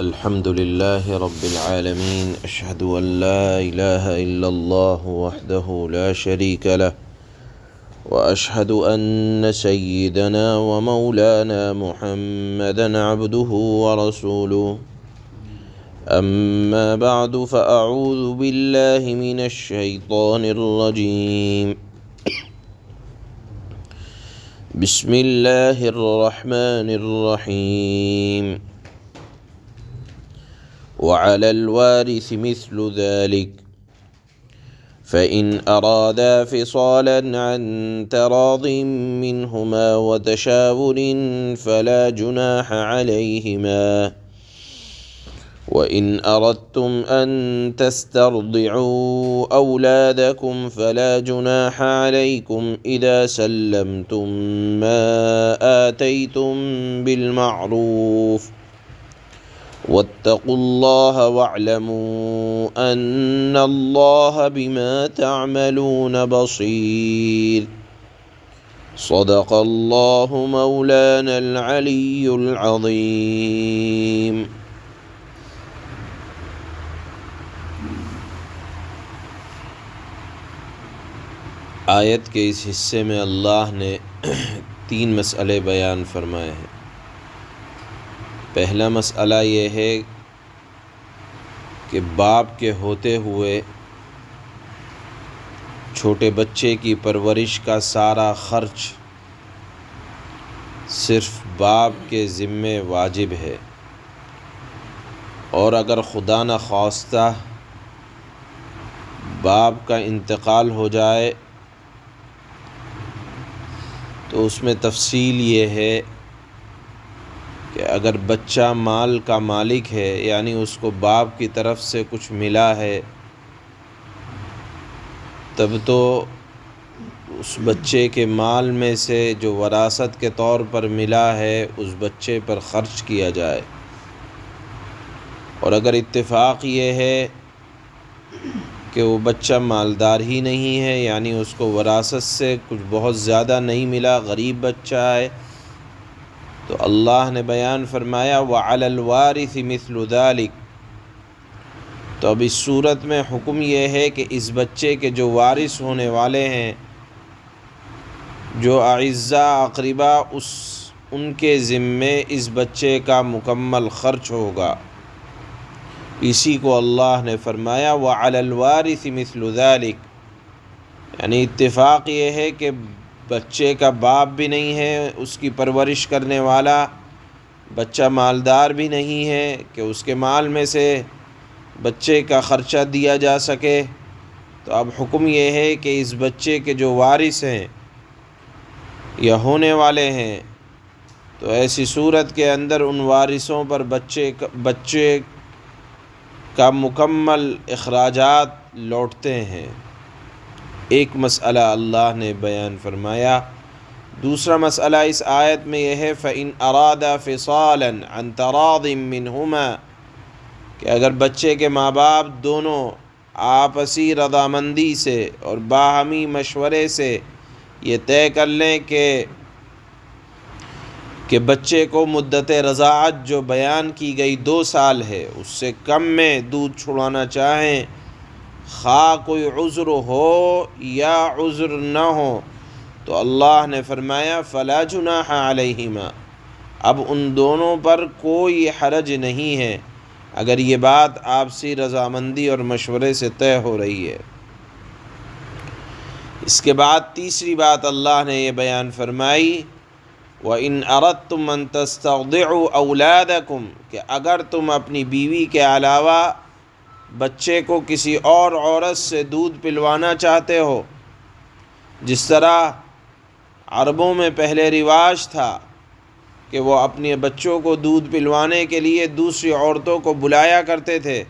الحمد لله رب العالمين أشهد أن لا إله إلا الله وحده لا شريك له وأشهد أن سيدنا ومولانا محمدا عبده ورسوله أما بعد فأعوذ بالله من الشيطان الرجيم بسم الله الرحمن الرحيم وعلى الوارث مثل ذلك فإن أرادا فصالا عن تراض منهما وتشاور فلا جناح عليهما وإن أردتم أن تسترضعوا أولادكم فلا جناح عليكم إذا سلمتم ما آتيتم بالمعروف واتقوا الله واعلموا أن الله بما تعملون بصير صدق الله مولانا العلي العظيم. آیت کے اس حصے میں اللہ نے 3 مسئلے بیان فرمائے ہیں. پہلا مسئلہ یہ ہے کہ باپ کے ہوتے ہوئے چھوٹے بچے کی پرورش کا سارا خرچ صرف باپ کے ذمے واجب ہے، اور اگر خدا نخواستہ باپ کا انتقال ہو جائے تو اس میں تفصیل یہ ہے کہ اگر بچہ مال کا مالک ہے، یعنی اس کو باپ کی طرف سے کچھ ملا ہے، تب تو اس بچے کے مال میں سے جو وراثت کے طور پر ملا ہے اس بچے پر خرچ کیا جائے. اور اگر اتفاق یہ ہے کہ وہ بچہ مالدار ہی نہیں ہے، یعنی اس کو وراثت سے کچھ بہت زیادہ نہیں ملا، غریب بچہ ہے، تو اللہ نے بیان فرمایا وَعَلَى الْوَارِثِ مِثْلُ ذَلِكَ. تو اب اس صورت میں حکم یہ ہے کہ اس بچے کے جو وارث ہونے والے ہیں، جو اعزاء اقربا، ان کے ذمے اس بچے کا مکمل خرچ ہوگا. اسی کو اللہ نے فرمایا وَعَلَى الْوَارِثِ مِثْلُ ذَلِكَ، یعنی اتفاق یہ ہے کہ بچے کا باپ بھی نہیں ہے اس کی پرورش کرنے والا، بچہ مالدار بھی نہیں ہے کہ اس کے مال میں سے بچے کا خرچہ دیا جا سکے. تو اب حکم یہ ہے کہ اس بچے کے جو وارث ہیں یا ہونے والے ہیں، تو ایسی صورت کے اندر ان وارثوں پر بچے کا مکمل اخراجات لوٹتے ہیں. ایک مسئلہ اللہ نے بیان فرمایا. دوسرا مسئلہ اس آیت میں یہ ہے فَإِنْ أَرَادَا فِصَالًا عَنْ تَرَاضٍ مِّنْهُمَا، کہ اگر بچے کے ماں باپ دونوں آپسی رضامندی سے اور باہمی مشورے سے یہ طے کر لیں کہ بچے کو مدت رضاعت جو بیان کی گئی 2 سال ہے، اس سے کم میں دودھ چھڑانا چاہیں، خواہ کوئی عذر ہو یا عذر نہ ہو، تو اللہ نے فرمایا فَلَا جُنَاحَ عَلَيْهِمَا، اب ان دونوں پر کوئی حرج نہیں ہے اگر یہ بات آپسی رضامندی اور مشورے سے طے ہو رہی ہے. اس کے بعد تیسری بات اللہ نے یہ بیان فرمائی وَإِنْ أَرَدْتُمْ أَن تَسْتَرْضِعُوا أَوْلَادَكُمْ، کہ اگر تم اپنی بیوی کے علاوہ بچے کو کسی اور عورت سے دودھ پلوانا چاہتے ہو، جس طرح عربوں میں پہلے رواج تھا کہ وہ اپنے بچوں کو دودھ پلوانے کے لیے دوسری عورتوں کو بلایا کرتے تھے،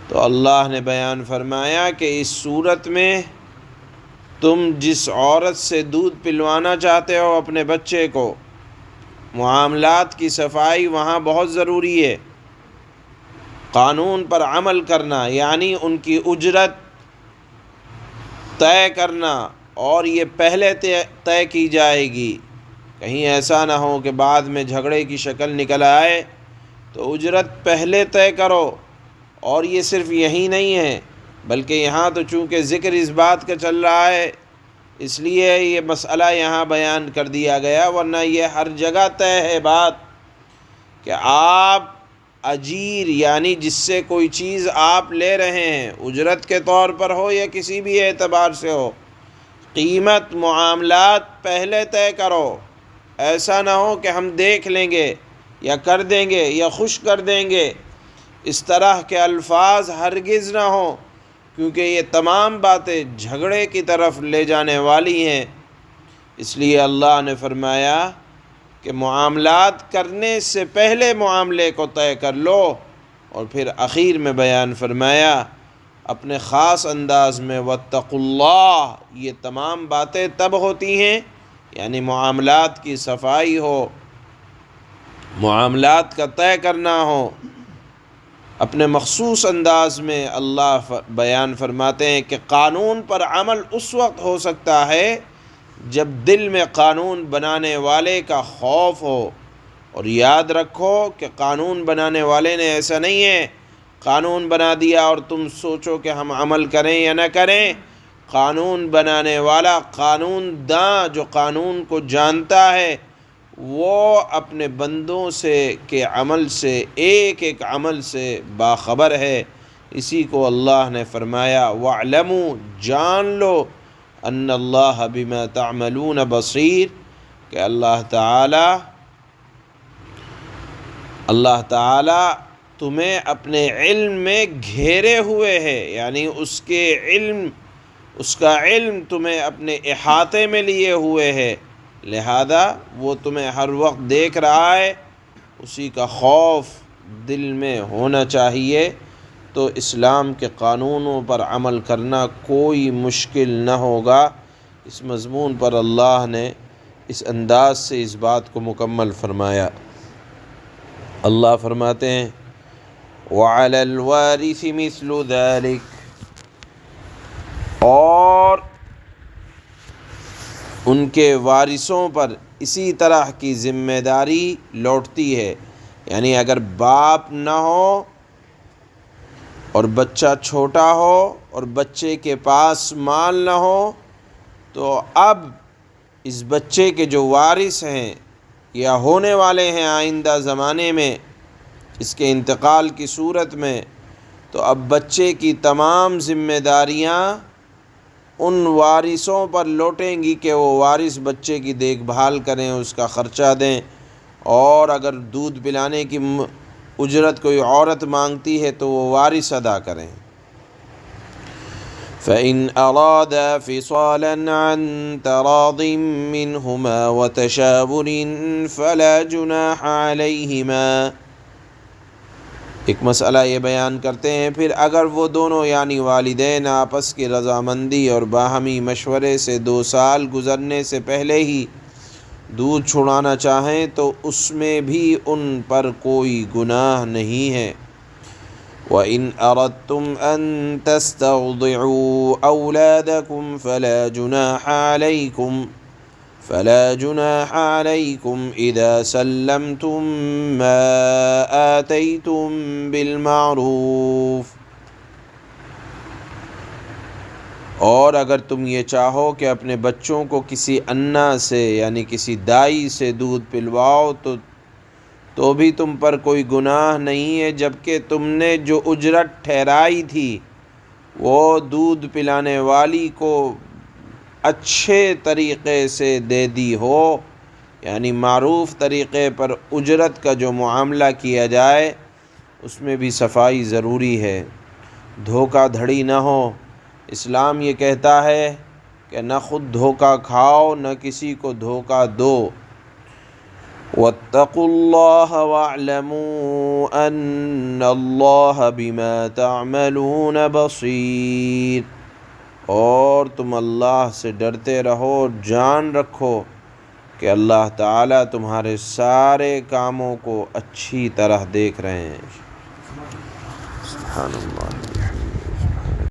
تو اللہ نے بیان فرمایا کہ اس صورت میں تم جس عورت سے دودھ پلوانا چاہتے ہو اپنے بچے کو، معاملات کی صفائی وہاں بہت ضروری ہے. قانون پر عمل کرنا، یعنی ان کی اجرت طے کرنا، اور یہ پہلے طے کی جائے گی، کہیں ایسا نہ ہو کہ بعد میں جھگڑے کی شکل نکل آئے تو اجرت پہلے طے کرو۔ اور یہ صرف یہی نہیں ہے، بلکہ یہاں تو چونکہ ذکر اس بات کا چل رہا ہے اس لیے یہ مسئلہ یہاں بیان کر دیا گیا، ورنہ یہ ہر جگہ طے ہے بات کہ آپ اجیر یعنی جس سے کوئی چیز آپ لے رہے ہیں، اجرت کے طور پر ہو یا کسی بھی اعتبار سے ہو، قیمت معاملات پہلے طے کرو۔ ایسا نہ ہو کہ ہم دیکھ لیں گے یا کر دیں گے یا خوش کر دیں گے، اس طرح کے الفاظ ہرگز نہ ہوں، کیونکہ یہ تمام باتیں جھگڑے کی طرف لے جانے والی ہیں۔ اس لیے اللہ نے فرمایا کہ معاملات کرنے سے پہلے معاملے کو طے کر لو، اور پھر اخیر میں بیان فرمایا اپنے خاص انداز میں واتقوا اللہ۔ یہ تمام باتیں تب ہوتی ہیں یعنی معاملات کی صفائی ہو، معاملات کا طے کرنا ہو۔ اپنے مخصوص انداز میں اللہ بیان فرماتے ہیں کہ قانون پر عمل اس وقت ہو سکتا ہے جب دل میں قانون بنانے والے کا خوف ہو۔ اور یاد رکھو کہ قانون بنانے والے نے ایسا نہیں ہے قانون بنا دیا اور تم سوچو کہ ہم عمل کریں یا نہ کریں۔ قانون بنانے والا، قانون داں جو قانون کو جانتا ہے، وہ اپنے بندوں سے کے عمل سے، ایک ایک عمل سے باخبر ہے۔ اسی کو اللہ نے فرمایا وَاعْلَمُوا، جان لو، ان اللہ بما تعملون بصیر، کہ اللہ تعالی تمہیں اپنے علم میں گھیرے ہوئے ہے، یعنی اس کا علم تمہیں اپنے احاطے میں لیے ہوئے ہے، لہذا وہ تمہیں ہر وقت دیکھ رہا ہے، اسی کا خوف دل میں ہونا چاہیے، تو اسلام کے قانونوں پر عمل کرنا کوئی مشکل نہ ہوگا۔ اس مضمون پر اللہ نے اس انداز سے اس بات کو مکمل فرمایا۔ اللہ فرماتے ہیں وَعَلَى الْوَارِثِ مِثْلُ ذَلِكَ، اور ان کے وارثوں پر اسی طرح کی ذمہ داری لوٹتی ہے، یعنی اگر باپ نہ ہو اور بچہ چھوٹا ہو اور بچے کے پاس مال نہ ہو، تو اب اس بچے کے جو وارث ہیں یا ہونے والے ہیں آئندہ زمانے میں اس کے انتقال کی صورت میں، تو اب بچے کی تمام ذمہ داریاں ان وارثوں پر لوٹیں گی کہ وہ وارث بچے کی دیکھ بھال کریں، اس کا خرچہ دیں، اور اگر دودھ پلانے کی اجرت کوئی عورت مانگتی ہے تو وہ وارث ادا کریں۔ فَإِنْ أَرَادَا فِصَالًا عَنْ تَرَاضٍ مِّنْهُمَا وَتَشَاوُرٍ فَلَا جُنَاحَ عَلَيْهِمَا۔ ایک مسئلہ یہ بیان کرتے ہیں، پھر اگر وہ دونوں یعنی والدین آپس کی رضامندی اور باہمی مشورے سے 2 سال گزرنے سے پہلے ہی دودھ چھڑانا چاہیں تو اس میں بھی ان پر کوئی گناہ نہیں ہے۔ وَإِنْ أَرَدْتُمْ أَن تَسْتَرْضِعُوا أَوْلَادَكُمْ فَلَا جُنَاحَ عَلَيْكُمْ إِذَا سَلَّمْتُم مَّا آتَيْتُم بِالْمَعْرُوفِ، اور اگر تم یہ چاہو کہ اپنے بچوں کو کسی انا سے یعنی کسی دائی سے دودھ پلواؤ تو بھی تم پر کوئی گناہ نہیں ہے، جبکہ تم نے جو اجرت ٹھہرائی تھی وہ دودھ پلانے والی کو اچھے طریقے سے دے دی ہو، یعنی معروف طریقے پر اجرت کا جو معاملہ کیا جائے اس میں بھی صفائی ضروری ہے، دھوکہ دھڑی نہ ہو۔ اسلام یہ کہتا ہے کہ نہ خود دھوکہ کھاؤ نہ کسی کو دھوکہ دو۔ وَاتَّقُوا اللَّهَ وَاعْلَمُوا أَنَّ اللَّهَ بِمَا تَعْمَلُونَ بَصِيرٌ، اور تم اللہ سے ڈرتے رہو، جان رکھو کہ اللہ تعالیٰ تمہارے سارے کاموں کو اچھی طرح دیکھ رہے ہیں۔ سبحان اللہ۔